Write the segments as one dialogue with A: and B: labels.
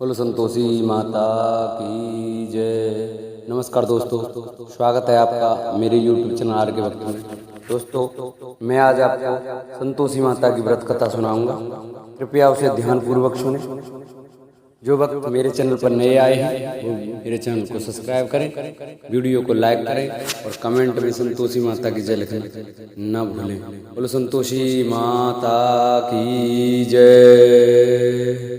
A: बोलो संतोषी माता की जय। नमस्कार दोस्तों, स्वागत है आपका मेरे YouTube चैनल आर के भक्त में। दोस्तों, मैं आज आपको संतोषी माता की व्रत कथा सुनाऊंगा। कृपया उसे ध्यानपूर्वक सुने। जो भक्त मेरे चैनल पर नए आए हैं वो मेरे चैनल को सब्सक्राइब करें, वीडियो को लाइक करें और कमेंट में संतोषी माता की जय लिखना न भूलें। बोलो संतोषी माता की जय।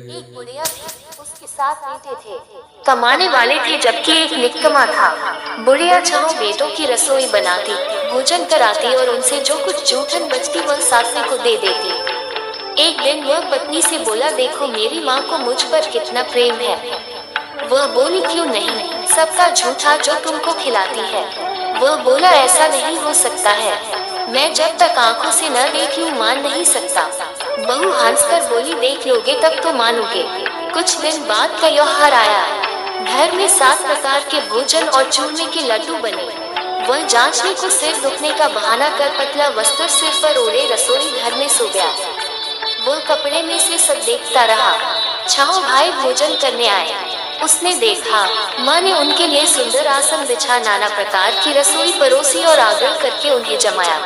B: एक बुढ़िया थी, उसके 7 बेटे थे। कमाने वाले थे जबकि एक निकम्मा था। बुढ़िया 6 बेटों की रसोई बनाती, भोजन कराती और उनसे जो कुछ जूठन बचती वह सासरे को दे देती। एक दिन वह पत्नी से बोला, देखो मेरी माँ को मुझ पर कितना प्रेम है। वह बोली, क्यों नहीं, सबका झूठा जो तुमको खिलाती है। वह बोला, ऐसा नहीं हो सकता है, मैं जब तक आंखों से न देख लूं मान नहीं सकता। बहू हंसकर बोली, देख लोगे तब तो मानोगे। कुछ दिन बाद का त्योहार आया। घर में 7 प्रकार के भोजन और चूरमे के लड्डू बने। वह जांचने को सिर दुखने का बहाना कर पतला वस्त्र सिर पर ओढ़े रसोई घर में सो गया। वह कपड़े में से सब देखता रहा। 6 भाई भोजन करने आए। उसने देखा माँ ने उनके लिए सुंदर आसन बिछा नाना प्रकार की रसोई परोसी और आग्रह करके उन्हें जमाया।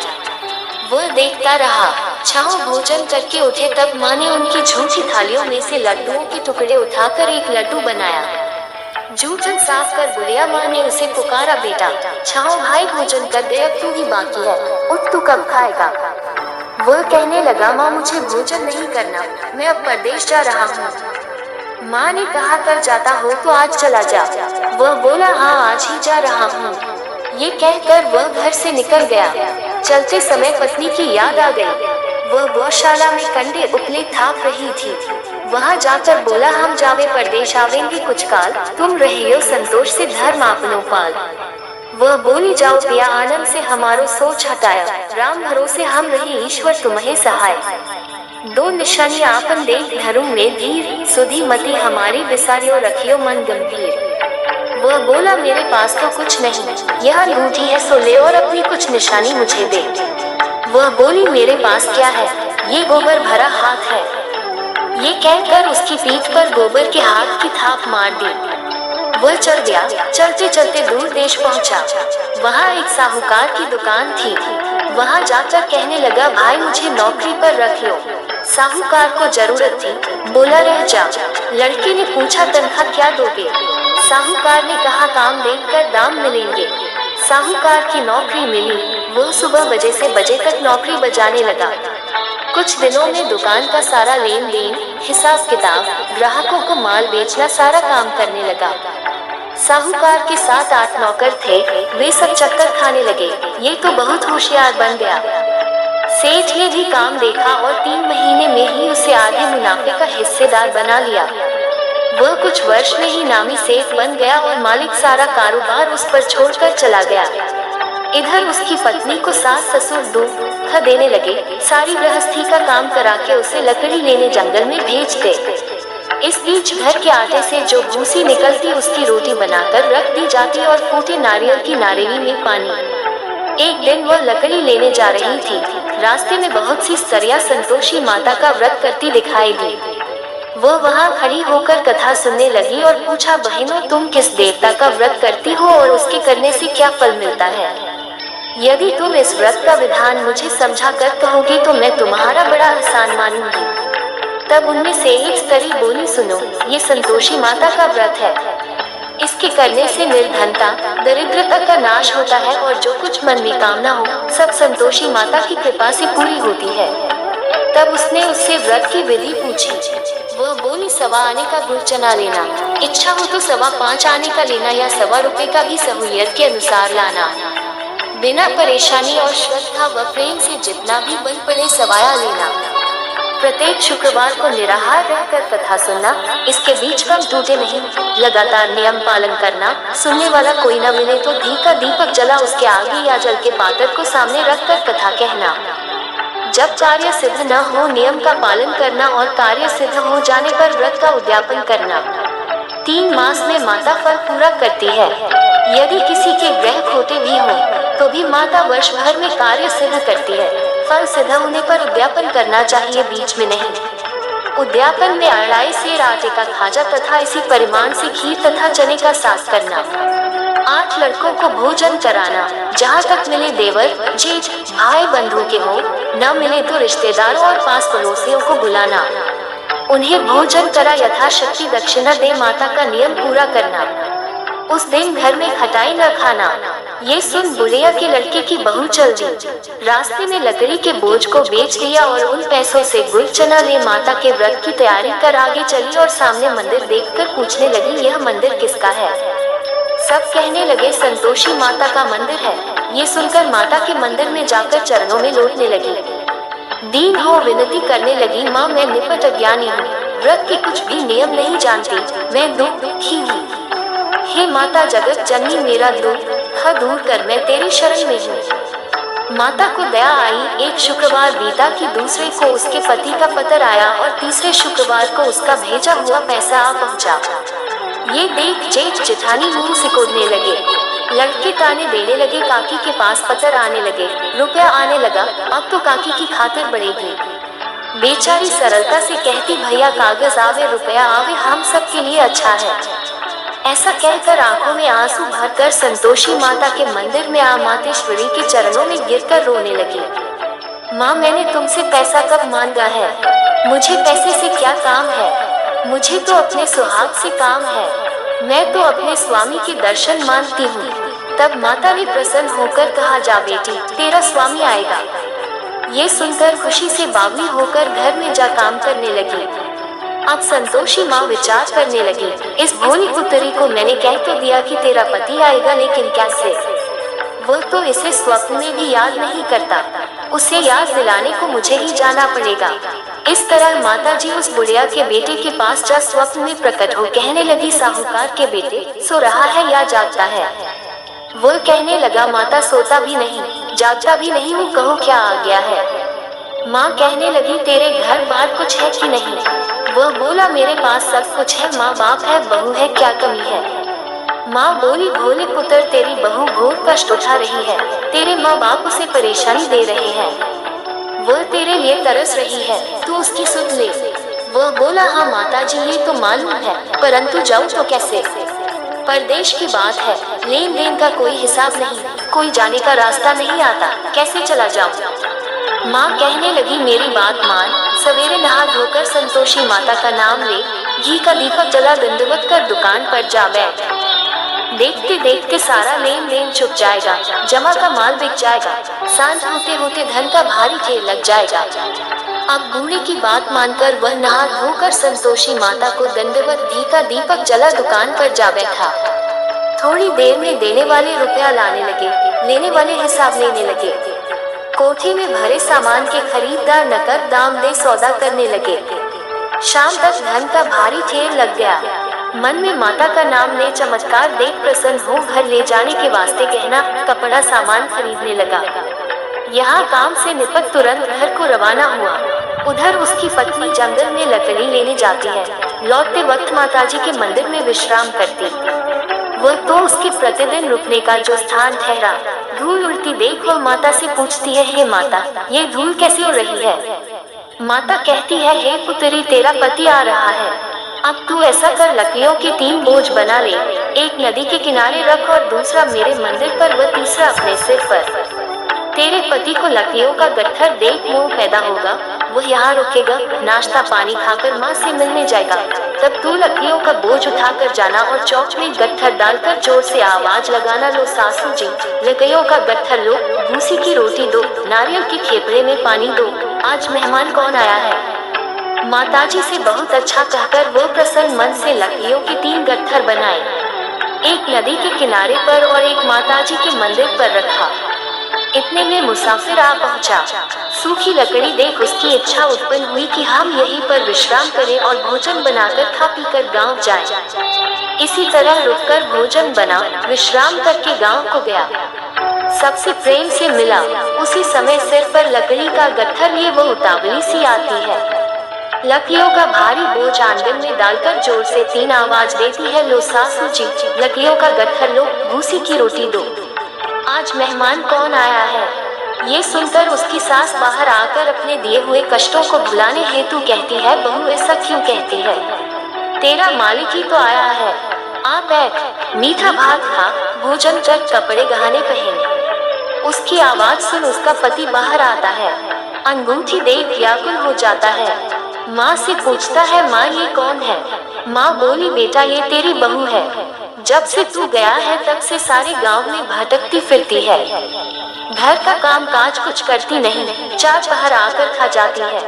B: वह देखता रहा। 6 भोजन करके उठे तब माँ ने उनकी झूठी थालियों में से लड्डुओं के टुकड़े उठाकर एक लड्डू बनाया। जूठन साफ कर बुढ़िया माँ ने उसे पुकारा, बेटा 6 भाई भोजन कर गए, अब तू ही बाकी है, उठ तू कब खाएगा। वह कहने लगा, माँ मुझे भोजन नहीं करना, मैं अब परदेश जा रहा हूँ। माँ ने कहा, कर जाता हो तो आज चला जा। वह बोला, हाँ आज ही जा रहा हूँ। ये कहकर वह घर से निकल गया। चलते समय पत्नी की याद आ गई। वह गौशाला में कंडे उपले थाप रही थी। वहाँ जाकर बोला, हम जावे परदेश आवेंगे कुछ काल, तुम रहियो संतोष से धर्म आपनो पाल। वह बोली, जाओ पिया आनंद से हमारो सोच हटाया, राम भरोसे हम रही ईश्वर तुम्हें सहाय। 2 निशानी आपन देख धरुम में धीर, सुधी मति हमारी विसारियो रखियो मन गंभीर। वह बोला, मेरे पास तो कुछ नहीं, यह लूटी है सो ले और अपनी कुछ निशानी मुझे दे। वह बोली, मेरे पास क्या है, ये गोबर भरा हाथ है। ये कहकर उसकी पीठ पर गोबर के हाथ की थाप मार दी। वह चल गया। चलते चलते दूर देश पहुंचा। वहाँ एक साहूकार की दुकान थी। वहाँ जाकर कहने लगा, भाई मुझे नौकरी पर रख लो। साहूकार को जरूरत थी, बोला रह जा। लड़के ने पूछा, तनख्वाह क्या दोगे। साहूकार ने कहा, काम देखकर दाम मिलेंगे। साहूकार की नौकरी मिली। वह सुबह बजे से बजे तक नौकरी बजाने लगा। कुछ दिनों में दुकान का सारा लेन देन, हिसाब किताब, ग्राहकों को माल बेचना सारा काम करने लगा। साहूकार के 7-8 नौकर थे, वे सब चक्कर खाने लगे। ये तो बहुत होशियार बन गया। सेठ ने भी काम देखा और 3 महीने में ही उसे आधे मुनाफे का हिस्सेदार बना लिया। वह कुछ वर्ष में ही नामी सेठ बन गया और मालिक सारा कारोबार उस पर छोड़कर चला गया। इधर उसकी पत्नी को सास ससुर दुख देने लगे। सारी गृहस्थी का काम करा के उसे लकड़ी लेने जंगल में भेजते। इस बीच घर के आटे से जो भूसी निकलती उसकी रोटी बनाकर रख दी जाती और फूटे नारियल की नारियल में पानी। एक दिन वह लकड़ी लेने जा रही थी। रास्ते में बहुत सी स्त्रियां संतोषी माता का व्रत करती दिखाई दी। वह वहां खड़ी होकर कथा सुनने लगी और पूछा, बहनों तुम किस देवता का व्रत करती हो और उसके करने से क्या फल मिलता है। यदि तुम इस व्रत का विधान मुझे समझा कर कहोगी तो मैं तुम्हारा बड़ा एहसान मानूंगी। तब उनमें से एक स्त्री बोली, सुनो, ये संतोषी माता का व्रत है। इसके करने से निर्धनता दरिद्रता का नाश होता है और जो कुछ मन में कामना हो सब संतोषी माता की कृपा से पूरी होती है। तब उसने उससे व्रत की विधि पूछी। वह बोली, 1.25 आने का गुड़ चना लेना, इच्छा हो तो 5.25 आने का लेना या 1.25 रुपए का भी सहूलियत के अनुसार लाना। बिना परेशानी और श्रद्धा व प्रेम से जितना भी बल पड़े सवाया लेना। प्रत्येक शुक्रवार को निराहार रहकर कथा सुनना, इसके बीच कम टूटे नहीं, लगातार नियम पालन करना। सुनने वाला कोई न मिले तो घी का दीपक जला उसके आगे या जल के पात्र को सामने रखकर कथा कहना। जब कार्य सिद्ध न हो नियम का पालन करना और कार्य सिद्ध हो जाने पर व्रत का उद्यापन करना। 3 मास में माता फल पूरा करती है। यदि किसी के ग्रह खोटे भी हों तो भी माता वर्ष भर में कार्य सिद्ध करती है। फल सिद्ध होने पर उद्यापन करना चाहिए, बीच में नहीं। उद्यापन में 2.5 सेर आटे का खाजा तथा इसी परिमाण से खीर तथा चने का साग करना। 8 लड़कों को भोजन कराना। जहाँ तक मिले देवर जेठ भाई बंधु के हो, न मिले तो रिश्तेदारों और पास पड़ोसियों को बुलाना, उन्हें भोजन करा यथाशक्ति दक्षिणा दे माता का नियम पूरा करना। उस दिन घर में खटाई न खाना। ये सुन बुढ़िया के लड़के की बहू चल दी। रास्ते में लकड़ी के बोझ को बेच दिया और उन पैसों से गुड़ चना ले माता के व्रत की तैयारी कर आगे चली और सामने मंदिर देखकर पूछने लगी, यह मंदिर किसका है? सब कहने लगे संतोषी माता का मंदिर है। ये सुनकर माता के मंदिर में जाकर चरणों में लौटने लगी। दीन हो विनती करने लगी, माँ मैं निपट अज्ञानी हूँ, व्रत के कुछ भी नियम नहीं जानती, मैं दुखी हूँ। हे माता जगत जननी मेरा दुख दूर कर, मैं तेरी शरण में हूँ। माता को दया आई। एक शुक्रवार बीता कि दूसरे को उसके पति का पत्र आया और तीसरे शुक्रवार को उसका भेजा हुआ पैसा आ पहुँचा। ये देख जेठ जेठानी मुंह सिकोड़ने लगे। लड़के ताने देने लगे, काकी के पास पत्र आने लगे, रुपया आने लगा, अब तो काकी की खातिर बढ़ेगी। बेचारी सरलता से कहती, भैया कागज आवे रुपया आवे, हम सब के लिए अच्छा है। ऐसा कहकर आंखों में आंसू भरकर संतोषी माता के मंदिर में आ मातेश्वरी के चरणों में गिरकर रोने लगी। माँ मैंने तुमसे पैसा कब मांगा है? मुझे पैसे से क्या काम है? मुझे तो अपने सुहाग से काम है। मैं तो अपने स्वामी के दर्शन मांगती हूँ। तब माता ने प्रसन्न होकर कहा, जा बेटी तेरा स्वामी आएगा। ये सुनकर खुशी से बावली होकर घर में जा काम करने लगी। अब संतोषी माँ विचार करने लगी, इस भोली पुत्री को मैंने कह तो दिया कि तेरा पति आएगा, लेकिन कैसे? वो तो इसे स्वप्न में भी याद नहीं करता। उसे याद दिलाने को मुझे ही जाना पड़ेगा। इस तरह माता जी उस बुढ़िया के बेटे के पास जा स्वप्न में प्रकट हो कहने लगी, साहूकार के बेटे सो रहा है या जागता है? वो कहने लगा, माता सोता भी नहीं जागता भी नहीं हूँ, कहो क्या आ गया है? माँ कहने लगी, तेरे घर बार कुछ है कि नहीं? वह बोला, मेरे पास सब कुछ है, माँ बाप है, बहू है, क्या कमी है? माँ बोली, भोले पुत्र तेरी बहू घोर कष्ट उठा रही है, तेरे माँ बाप उसे परेशानी दे रहे हैं, वह तेरे लिए तरस रही है, तू उसकी सुध ले। वह बोला, हाँ माता जी ये तो मालूम है, परंतु जाऊँ तो कैसे? परदेश की बात है, लेन देन का कोई हिसाब नहीं, कोई जाने का रास्ता नहीं आता, कैसे चला जाऊँ? माँ कहने लगी, मेरी बात मान, सवेरे नहा धोकर संतोषी माता का नाम ले, घी का दीपक जला दंडवत कर दुकान पर जा बैठ। देखते देखते सारा लेन देन छुप जाएगा, जमा का माल बिक जाएगा, सांझ होते होते धन का भारी ढेर लग जाएगा। अब बूढ़े की बात मानकर वह नहा धोकर संतोषी माता को दंडवत घी का दीपक जला दुकान पर जा बैठा। थोड़ी देर में देने वाले रुपया लाने लगे, लेने वाले हिसाब लेने लगे। कोठी में भरे सामान के खरीदार नकद दाम दे सौदा करने लगे। शाम तक धन का भारी ढेर लग गया। मन में माता का नाम ले चमत्कार देख प्रसन्न हो घर ले जाने के वास्ते गहना कपड़ा सामान खरीदने लगा। यहाँ काम से निपट तुरंत घर को रवाना हुआ। उधर उसकी पत्नी जंगल में लकड़ी लेने जाती है। लौटते वक्त माताजी के मंदिर में विश्राम करती। वह तो उसके प्रतिदिन रुकने का जो स्थान ठहरा। धूल उड़ती देख वह माता से पूछती है, हे माता ये धूल कैसे उड़ रही है? माता कहती है, हे पुत्री तेरा पति आ रहा है, अब तू ऐसा कर लकड़ियों के 3 बोझ बना ले, एक नदी के किनारे रख और दूसरा मेरे मंदिर पर व तीसरा अपने सिर पर। तेरे पति को लकड़ियों का गट्ठर देख मोह पैदा होगा, वह यहाँ रुकेगा, नाश्ता पानी खाकर माँ से मिलने जाएगा। तब तू लकड़ियों का बोझ उठाकर जाना और चौक में गट्ठर डालकर जोर से आवाज लगाना, लो सासू जी लकड़ियों का गट्ठर लो, भूसी की रोटी दो, नारियल के खेपड़े में पानी दो, आज मेहमान कौन आया है। माताजी से बहुत अच्छा कहकर वो प्रसन्न मन से लकड़ियों के 3 गट्ठर बनाए, एक नदी के किनारे पर और एक माताजी के मंदिर पर रखा। इतने में मुसाफिर आ पहुंचा। सूखी लकड़ी देख उसकी इच्छा उत्पन्न हुई कि हम यहीं पर विश्राम करें और भोजन बनाकर खा पी कर गाँव जाएं। इसी तरह रुककर भोजन बना, विश्राम करके गांव को गया। सबसे प्रेम से मिला। उसी समय सिर पर लकड़ी का गट्ठर लिए वो उतावली सी आती है। लकड़ियों का भारी बोझ आंगन में डालकर जोर से 3 आवाज देती है, लो सासू जी लकड़ियों का गट्ठर लो, भूसी की रोटी दो, आज मेहमान कौन आया है। ये सुनकर उसकी सास बाहर आकर अपने दिए हुए कष्टों को भुलाने हेतु कहती है, बहू ऐसा क्यों कहती है? तेरा मालिक ही तो आया है, आ बैठ, मीठा भात खा, भोजन कर, कपड़े गहने पहन। उसकी आवाज सुन उसका पति बाहर आता है, अंगूठी देख व्याकुल हो जाता है। माँ से पूछता है, माँ ये कौन है? माँ बोली, बेटा ये तेरी बहू है, जब से तू गया है तब से सारे गांव में भटकती फिरती है, घर का काम काज कुछ करती नहीं, चार पहर आकर खा जाती है।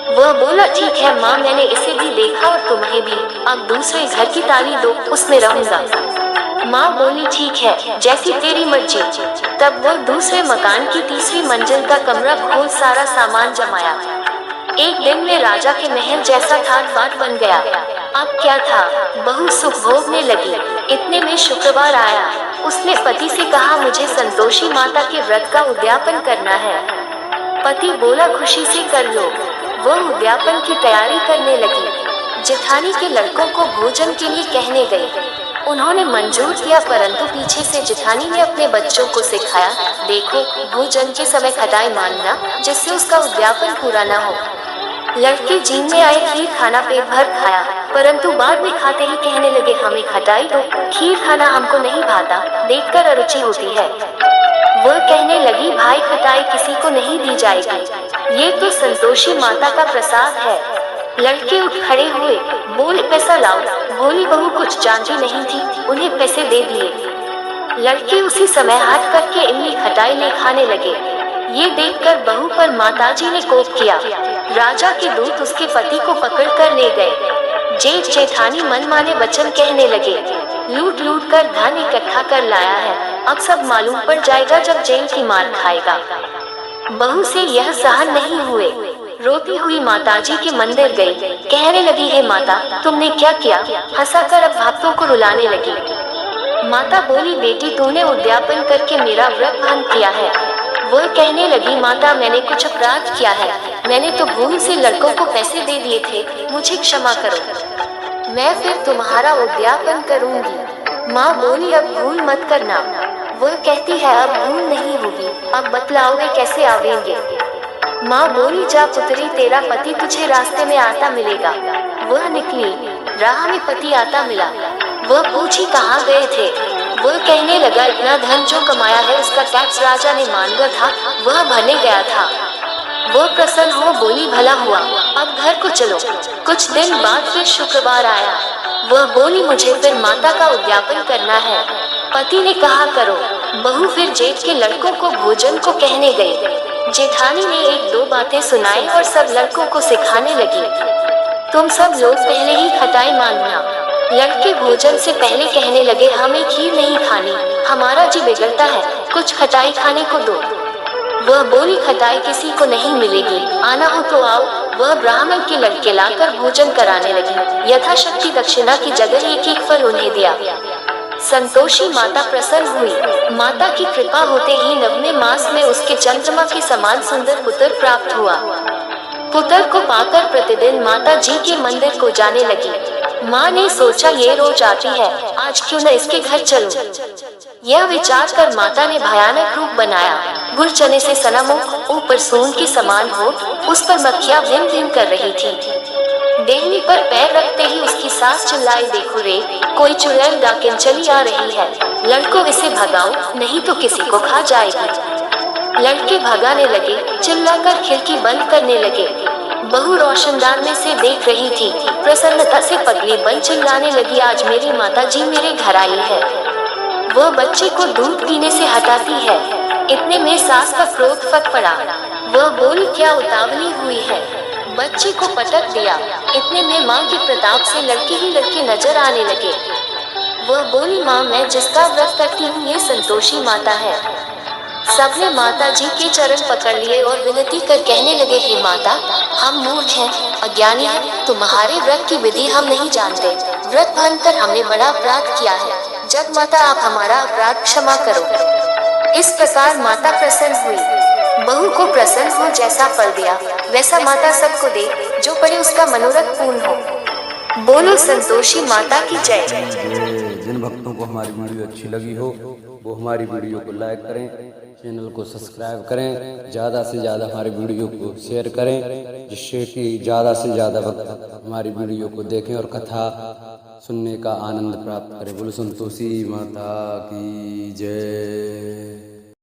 B: वह बोला, ठीक है माँ, मैंने इसे भी देखा और तुम्हें भी, अब दूसरे घर की ताली दो, उसमें रहूंगा। माँ बोली, ठीक है, जैसी तेरी मर्जी। तब वह दूसरे मकान की तीसरी मंजिल का कमरा खोल सारा सामान जमाया। एक दिन में राजा के महल जैसा ठाट बाट बन गया। अब क्या था, बहू सुख भोगने लगी। इतने में शुक्रवार आया। उसने पति से कहा, मुझे संतोषी माता के व्रत का उद्यापन करना है। पति बोला, खुशी से कर लो। वह उद्यापन की तैयारी करने लगी। जेठानी के लड़कों को भोजन के लिए कहने गई। उन्होंने मंजूर किया, परंतु पीछे से जेठानी ने अपने बच्चों को सिखाया, देखो भोजन के समय खटाई मानना, जिससे उसका उद्यापन पूरा न हो। लड़के जीने आए, खीर खाना पेट भर खाया, परंतु बाद में खाते ही कहने लगे, हमें खटाई दो, खीर खाना हमको नहीं भाता, देखकर अरुचि होती है। वह कहने लगी, भाई खटाई किसी को नहीं दी जाएगी, ये तो संतोषी माता का प्रसाद है। लड़के उठ खड़े हुए, बोले, पैसा लाओ। बोली बहू, कुछ चांदी नहीं थी, उन्हें पैसे दे दिए। लड़के उसी समय हाथ करके इमली खटाई ले खाने लगे। ये देखकर बहू पर माताजी ने कोप किया। राजा के दूत उसके पति को पकड़कर ले गए। जेठ जेठानी मनमाने वचन कहने लगे, लूट लूट कर धन इकट्ठा कर लाया है, अब सब मालूम पड़ जाएगा जब जेल की मार खाएगा। बहू से यह सहन नहीं हुए। रोती हुई माताजी के मंदिर गई, कहने लगी, हे माता, तुमने क्या किया? हंसाकर अब भक्तों को रुलाने लगी। माता बोली, बेटी तूने उद्यापन करके मेरा व्रत भंग किया है। वह कहने लगी, माता मैंने कुछ अपराध किया है, मैंने तो भूल से लड़कों को पैसे दे दिए थे, मुझे क्षमा करो, मैं फिर तुम्हारा उद्यापन करूंगी। माँ बोली, अब भूल मत करना। वह कहती है, अब भूल नहीं होगी, अब बतलाओगे कैसे आवेंगे? माँ बोली, जा पुत्री, तेरा पति तुझे रास्ते में आता मिलेगा। वह निकली, राह में पति आता मिला। वह पूछी, कहाँ गए थे? वह कहने लगा, इतना धन जो कमाया है उसका टैक्स राजा ने मांगा था, वह भरने गया था। वह प्रसन्न हो बोली, भला हुआ, अब घर को चलो। कुछ दिन बाद फिर शुक्रवार आया। वह बोली, मुझे फिर माता का उद्यापन करना है। पति ने कहा, करो। बहू फिर जेठ के लड़कों को भोजन को कहने गई। जेठानी ने एक दो बातें सुनाई और सब लड़कों को सिखाने लगी, तुम सब लोग पहले ही खटाई मांगना। लड़के भोजन से पहले कहने लगे, हमें खीर नहीं खानी, हमारा जी बिगड़ता है, कुछ खटाई खाने को दो। वह बोली, खटाई किसी को नहीं मिलेगी, आना हो तो आओ। वह ब्राह्मण के लड़के लाकर भोजन कराने लगी। यथाशक्ति दक्षिणा की जगह एक एक फल उन्हें दिया। संतोषी माता प्रसन्न हुई। माता की कृपा होते ही 9वें मास में उसके चंद्रमा के समान सुंदर पुत्र प्राप्त हुआ। पुत्र को पाकर प्रतिदिन माता जी के मंदिर को जाने लगी। माँ ने सोचा, ये रोज आती है, आज क्यों न इसके घर चलूं। यह विचार कर माता ने भयानक रूप बनाया। गुड़ चने से सना मुख, ऊपर सून के समान होठ, उस पर मक्खियाँ भिन भिन कर रही थी। देहनी पर पैर रखते ही उसकी सास चिल्लाई, देखो रे, कोई चुड़ैल डाकिन चली आ रही है, लड़कों इसे भगाओ, नहीं तो किसी को खा जाएगी। लड़के भगाने लगे, चिल्लाकर खिड़की बंद करने लगे। बहू रोशनदान में से देख रही थी, प्रसन्नता से पगली बन चिल्लाने लगी, आज मेरी माता जी मेरे घर आई है। वह बच्चे को दूध पीने से हटाती है। इतने में सास का क्रोध फट पड़ा। वह बोली, क्या उतावली हुई है? बच्चे को पटक दिया। इतने में माँ के प्रताप से लड़के ही लड़के नजर आने लगे। वह बोली, माँ मैं जिसका व्रत करती हूँ ये संतोषी माता है। सबने माता जी के चरण पकड़ लिए और विनती कर कहने लगे, हे माता, हम मूर्ख हैं, अज्ञानी हैं, तुम्हारे व्रत की विधि हम नहीं जानते, व्रत भंग कर हमने बड़ा अपराध किया है, जग माता आप हमारा अपराध क्षमा करो। इस प्रकार माता प्रसन्न हुई। बहू को प्रसन्न हो जैसा फल दिया वैसा माता सबको दे, जो पड़े उसका मनोरथ पूर्ण हो। बोलो संतोषी माता की जय।
A: जिन भक्तों को हमारी वीडियो अच्छी लगी हो वो हमारी वीडियो को लाइक करें, चैनल को सब्सक्राइब करें, ज़्यादा से ज़्यादा हमारी वीडियो को शेयर करें, जिससे कि ज़्यादा से ज़्यादा भक्त हमारी वीडियो को देखें और कथा सुनने का आनंद प्राप्त करें। बोलो संतोषी माता की जय।